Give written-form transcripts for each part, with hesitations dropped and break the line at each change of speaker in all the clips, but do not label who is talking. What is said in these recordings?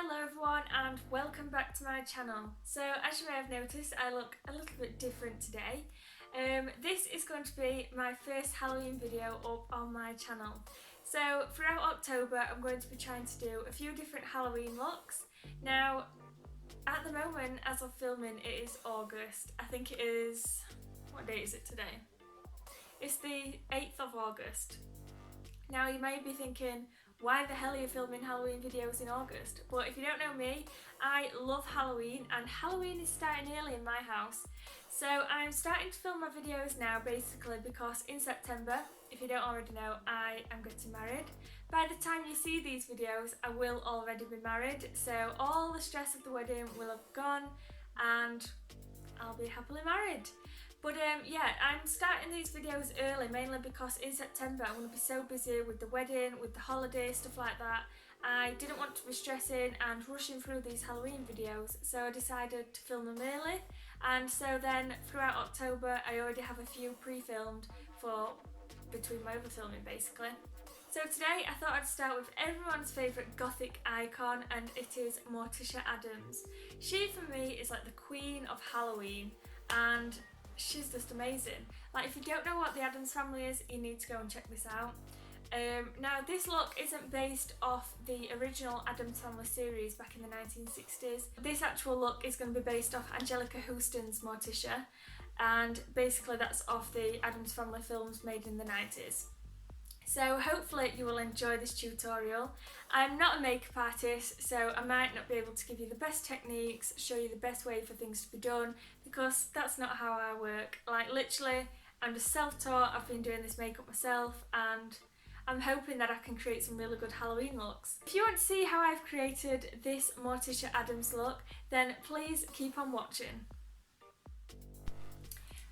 Hello everyone and welcome back to my channel. So as you may have noticed, I look a little bit different today. This is going to be my first Halloween video up on my channel. So throughout October I'm going to be trying to do a few different Halloween looks. Now at the moment as of filming it is August. I think it is, what date is it today? It's the 8th of August. Now you may be thinking, why the hell are you filming Halloween videos in August? But if you don't know me, I love Halloween and Halloween is starting early in my house. So I'm starting to film my videos now basically because in September, if you don't already know, I am getting married. By the time you see these videos, I will already be married. So all the stress of the wedding will have gone and I'll be happily married. But yeah, I'm starting these videos early mainly because in September I'm going to be so busy with the wedding, with the holidays, stuff like that. I didn't want to be stressing and rushing through these Halloween videos, so I decided to film them early. And so then throughout October I already have a few pre-filmed for between my other filming basically. So today I thought I'd start with everyone's favourite gothic icon, and it is Morticia Addams. She for me is like the queen of Halloween and she's just amazing. Like, if you don't know what the Addams family is, you need to go and check this out. Now this look isn't based off the original Addams family series back in the 1960s. This actual look is going to be based off Angelica Houston's Morticia, and basically that's off the Addams family films made in the 90s. So hopefully you will enjoy this tutorial. I'm not a makeup artist, so I might not be able to give you the best techniques, show you the best way for things to be done, because that's not how I work. Like, literally, I'm just self-taught. I've been doing this makeup myself and I'm hoping that I can create some really good Halloween looks. If you want to see how I've created this Morticia Addams look, then please keep on watching.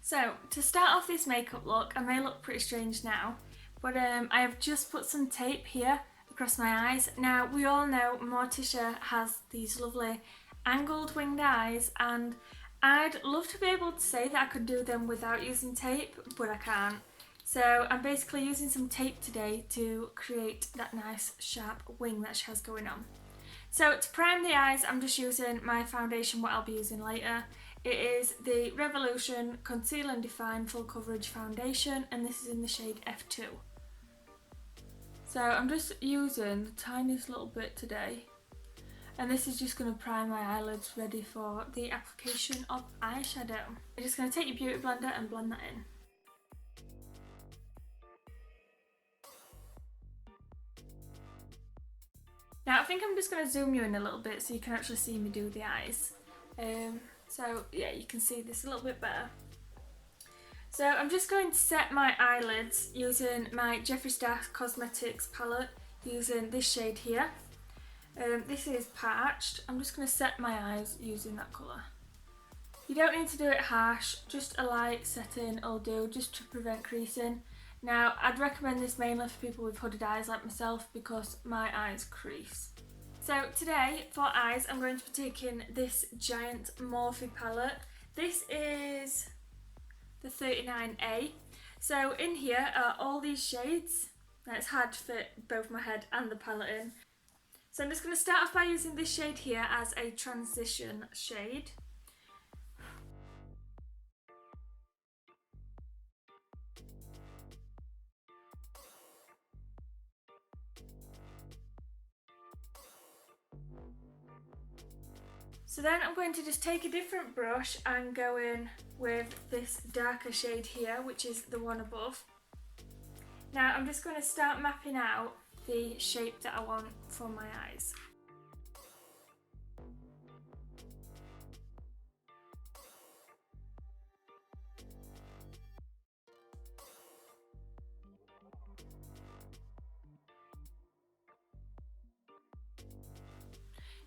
So, to start off this makeup look, I may look pretty strange now, but I have just put some tape here across my eyes. Now, we all know Morticia has these lovely angled winged eyes, and I'd love to be able to say that I could do them without using tape, but I can't. So I'm basically using some tape today to create that nice sharp wing that she has going on. So to prime the eyes, I'm just using my foundation, what I'll be using later. It is the Revolution Conceal and Define Full Coverage Foundation, and this is in the shade F2. So I'm just using the tiniest little bit today, and this is just going to prime my eyelids ready for the application of eyeshadow. You're just going to take your beauty blender and blend that in. Now I think I'm just going to zoom you in a little bit so you can actually see me do the eyes. So yeah, you can see this a little bit better. So I'm just going to set my eyelids using my Jeffree Star Cosmetics palette, using this shade here. This is Parched. I'm just going to set my eyes using that colour. You don't need to do it harsh, just a light setting will do, just to prevent creasing. Now I'd recommend this mainly for people with hooded eyes like myself because my eyes crease. So today for eyes I'm going to be taking this giant Morphe palette. This is the 39A. So in here are all these shades. Now it's hard to fit both my head and the palette in. So I'm just going to start off by using this shade here as a transition shade. So then I'm going to just take a different brush and go in with this darker shade here, which is the one above. Now I'm just going to start mapping out the shape that I want for my eyes.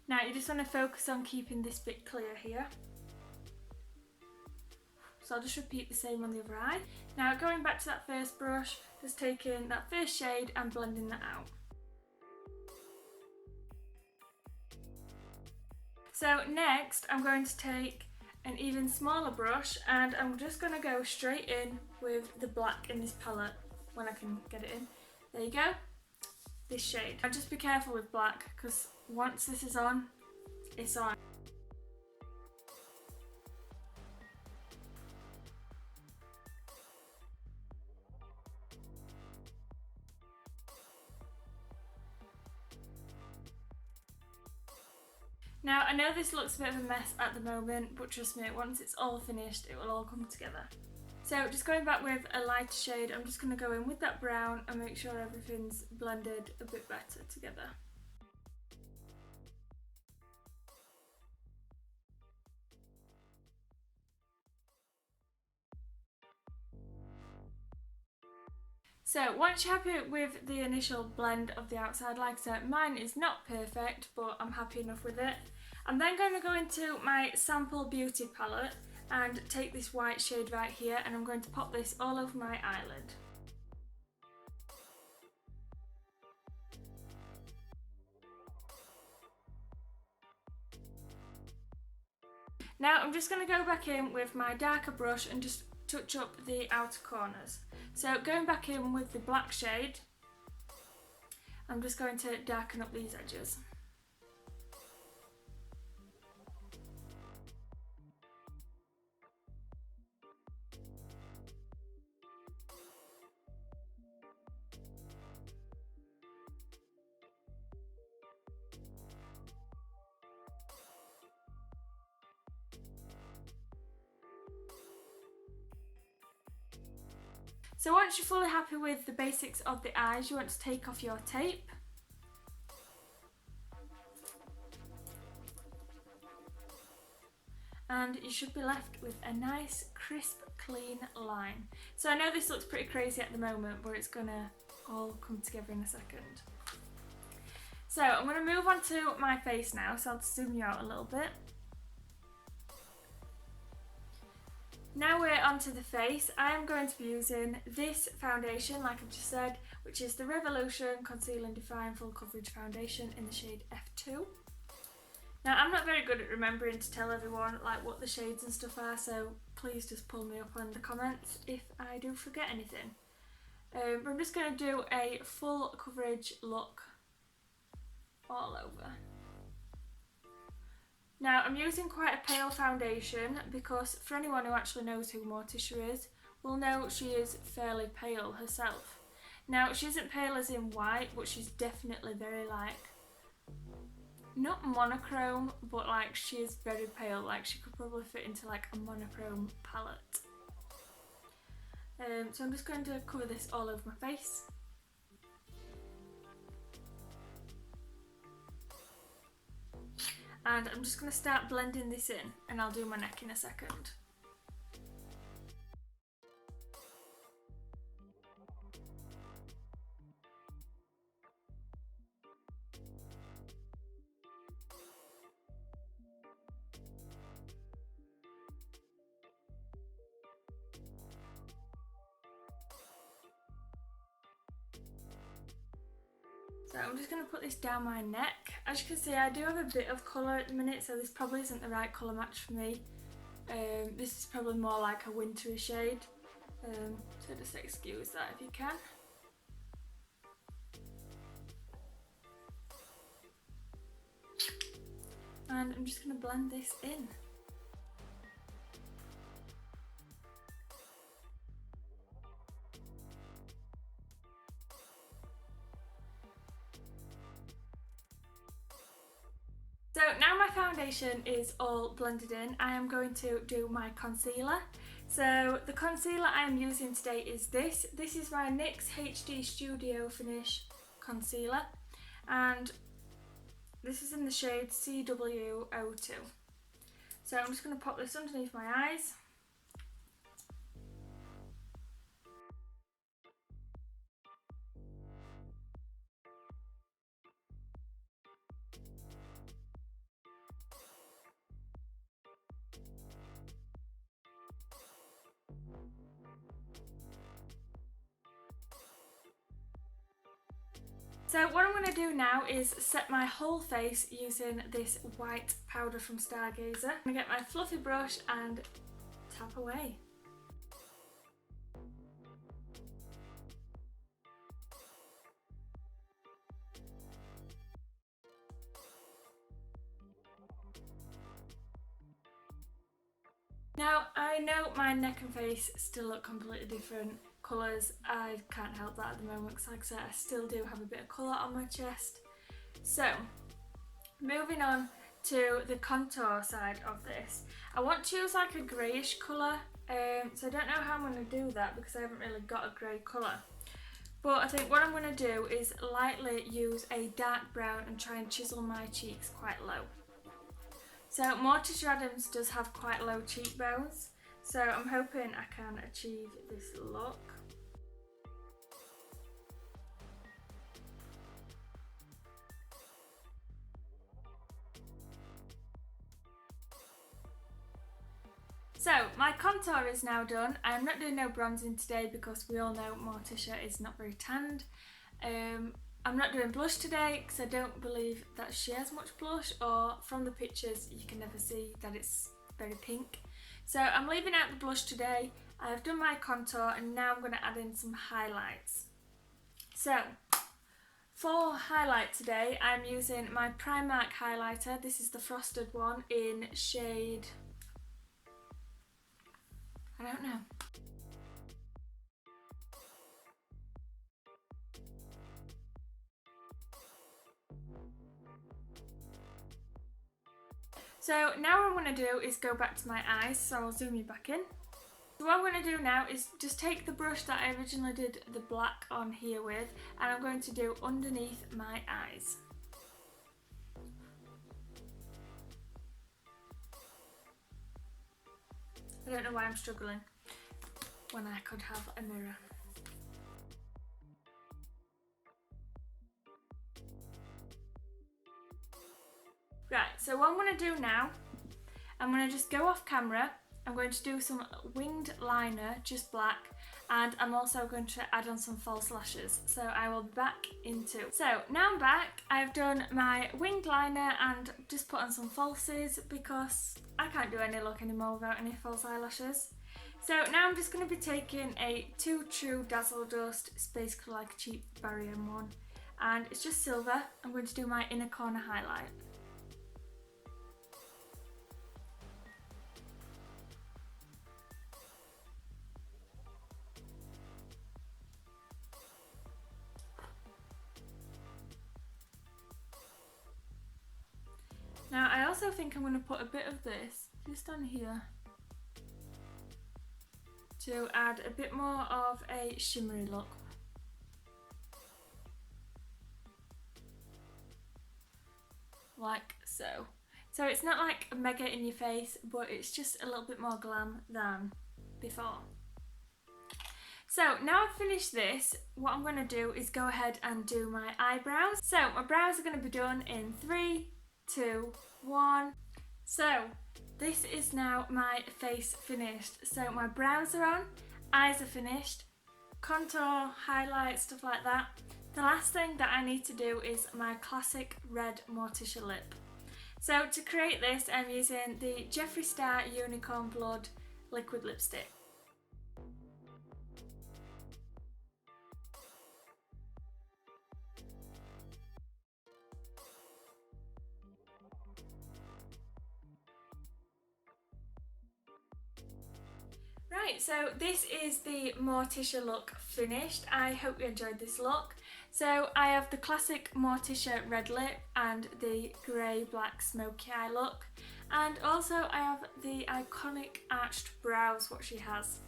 Now you just want to focus on keeping this bit clear here. So I'll just repeat the same on the other eye. Now going back to that first brush, just taking that first shade and blending that out. So next I'm going to take an even smaller brush and I'm just going to go straight in with the black in this palette when I can get it in. There you go. This shade. Now just be careful with black because once this is on, it's on. Now, I know this looks a bit of a mess at the moment, but trust me, once it's all finished, it will all come together. So just going back with a lighter shade, I'm just going to go in with that brown and make sure everything's blended a bit better together. So once you're happy with the initial blend of the outside, like I said, mine is not perfect, but I'm happy enough with it. I'm then going to go into my sample beauty palette and take this white shade right here, and I'm going to pop this all over my eyelid. Now I'm just going to go back in with my darker brush and just touch up the outer corners. So going back in with the black shade, I'm just going to darken up these edges. So once you're fully happy with the basics of the eyes, you want to take off your tape. And you should be left with a nice, crisp, clean line. So I know this looks pretty crazy at the moment, but it's gonna all come together in a second. So I'm gonna move on to my face now, so I'll zoom you out a little bit. Now we're onto the face. I am going to be using this foundation, like I've just said, which is the Revolution Conceal and Define Full Coverage Foundation in the shade F2. Now I'm not very good at remembering to tell everyone like what the shades and stuff are, so please just pull me up on the comments if I do forget anything. But I'm just going to do a full coverage look all over. Now I'm using quite a pale foundation because for anyone who actually knows who Morticia is, will know she is fairly pale herself. Now she isn't pale as in white, but she's definitely very like, not monochrome, but like she is very pale, like she could probably fit into like a monochrome palette. So I'm just going to cover this all over my face. And I'm just going to start blending this in, and I'll do my neck in a second. So I'm just going to put this down my neck. As you can see, I do have a bit of colour at the minute, so this probably isn't the right colour match for me. This is probably more like a wintry shade, so just excuse that if you can. And I'm just going to blend this in. So now my foundation is all blended in, I am going to do my concealer. So the concealer I am using today is this. This is my NYX HD Studio Finish Concealer, and this is in the shade CW02. So I'm just going to pop this underneath my eyes. So what I'm going to do now is set my whole face using this white powder from Stargazer. I'm going to get my fluffy brush and tap away. I know my neck and face still look completely different colours. I can't help that at the moment because, like I said, I still do have a bit of colour on my chest. So, moving on to the contour side of this. I want to use like a greyish colour, so I don't know how I'm going to do that because I haven't really got a grey colour. But I think what I'm going to do is lightly use a dark brown and try and chisel my cheeks quite low. So Morticia Addams does have quite low cheekbones, so I'm hoping I can achieve this look. So my contour is now done. I'm not doing no bronzing today because we all know Morticia is not very tanned. I'm not doing blush today because I don't believe that she has much blush, or from the pictures you can never see that it's very pink. So I'm leaving out the blush today. I've done my contour and now I'm going to add in some highlights. So for highlight today I'm using my Primark highlighter. This is the frosted one in shade, I don't know. So now what I'm going to do is go back to my eyes, so I'll zoom you back in. So what I'm going to do now is just take the brush that I originally did the black on here with, and I'm going to do underneath my eyes. I don't know why I'm struggling when I could have a mirror. Right, so what I'm going to do now, I'm going to just go off camera. I'm going to do some winged liner, just black, and I'm also going to add on some false lashes. So I will be back in 2. So now I'm back. I've done my winged liner and just put on some falsies because I can't do any look anymore without any false eyelashes. So now I'm just going to be taking a Too True Dazzle Dust Space Colour Like a Cheap Barrier one, and it's just silver. I'm going to do my inner corner highlight. Now I also think I'm going to put a bit of this just on here to add a bit more of a shimmery look. Like so. So it's not like a mega in your face, but it's just a little bit more glam than before. So now I've finished this, what I'm going to do is go ahead and do my eyebrows. So my brows are going to be done in 3, 2, 1. So this is now my face finished. So my brows are on, eyes are finished, contour, highlight, stuff like that. The last thing that I need to do is my classic red Morticia lip. So to create this I'm using the Jeffree Star Unicorn Blood liquid lipstick. Right, so this is the Morticia look finished. I hope you enjoyed this look. So I have the classic Morticia red lip and the grey black smoky eye look, and also I have the iconic arched brows what she has.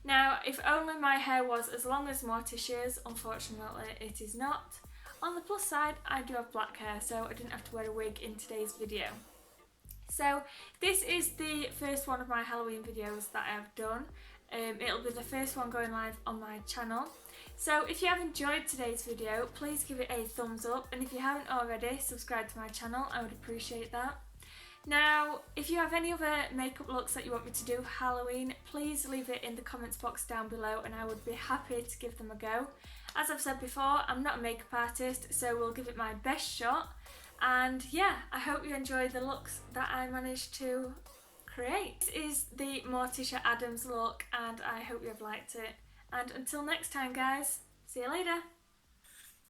Now if only my hair was as long as Morticia's, unfortunately it is not. On the plus side I do have black hair, so I didn't have to wear a wig in today's video. So this is the first one of my Halloween videos that I have done. It'll be the first one going live on my channel. So if you have enjoyed today's video, please give it a thumbs up, and if you haven't already, subscribe to my channel, I would appreciate that. Now, if you have any other makeup looks that you want me to do for Halloween, please leave it in the comments box down below and I would be happy to give them a go. As I've said before, I'm not a makeup artist, so we'll give it my best shot. And yeah, I hope you enjoy the looks that I managed to create. This is the Morticia Addams look and I hope you have liked it. And until next time guys, see you later.